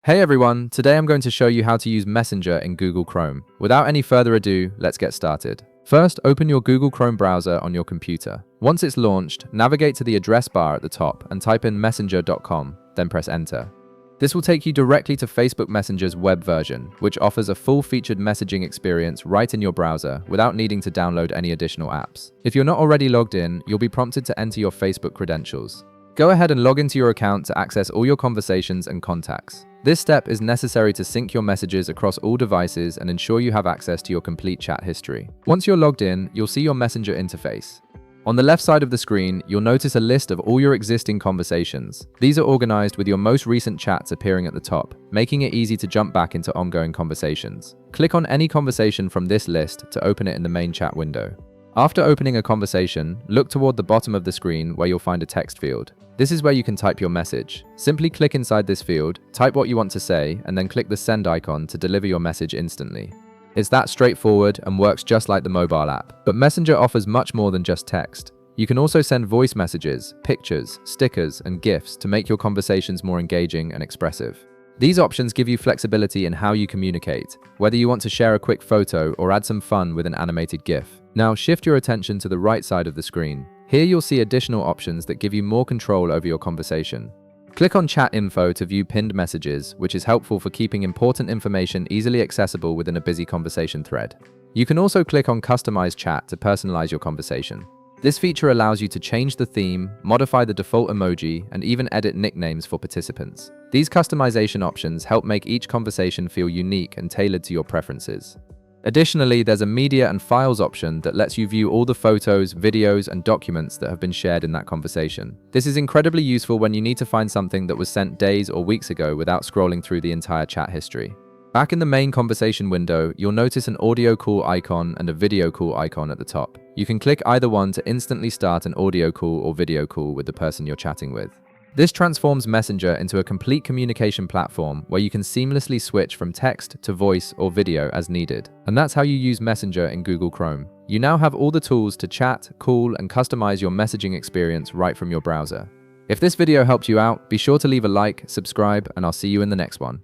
Hey everyone, today I'm going to show you how to use Messenger in Google Chrome. Without any further ado, let's get started. First, open your Google Chrome browser on your computer. Once it's launched, navigate to the address bar at the top and type in messenger.com, then press enter. This will take you directly to Facebook Messenger's web version, which offers a full-featured messaging experience right in your browser without needing to download any additional apps. If you're not already logged in, you'll be prompted to enter your Facebook credentials. Go ahead and log into your account to access all your conversations and contacts. This step is necessary to sync your messages across all devices and ensure you have access to your complete chat history. Once you're logged in, you'll see your Messenger interface. On the left side of the screen, you'll notice a list of all your existing conversations. These are organized with your most recent chats appearing at the top, making it easy to jump back into ongoing conversations. Click on any conversation from this list to open it in the main chat window. After opening a conversation, look toward the bottom of the screen where you'll find a text field. This is where you can type your message. Simply click inside this field, type what you want to say, and then click the send icon to deliver your message instantly. It's that straightforward and works just like the mobile app. But Messenger offers much more than just text. You can also send voice messages, pictures, stickers, and GIFs to make your conversations more engaging and expressive. These options give you flexibility in how you communicate, whether you want to share a quick photo or add some fun with an animated GIF. Now shift your attention to the right side of the screen. Here you'll see additional options that give you more control over your conversation. Click on Chat Info to view pinned messages, which is helpful for keeping important information easily accessible within a busy conversation thread. You can also click on Customize Chat to personalize your conversation. This feature allows you to change the theme, modify the default emoji, and even edit nicknames for participants. These customization options help make each conversation feel unique and tailored to your preferences. Additionally, there's a Media and Files option that lets you view all the photos, videos, and documents that have been shared in that conversation. This is incredibly useful when you need to find something that was sent days or weeks ago without scrolling through the entire chat history. Back in the main conversation window, you'll notice an audio call icon and a video call icon at the top. You can click either one to instantly start an audio call or video call with the person you're chatting with. This transforms Messenger into a complete communication platform where you can seamlessly switch from text to voice or video as needed. And that's how you use Messenger in Google Chrome. You now have all the tools to chat, call, and customize your messaging experience right from your browser. If this video helped you out, be sure to leave a like, subscribe, and I'll see you in the next one.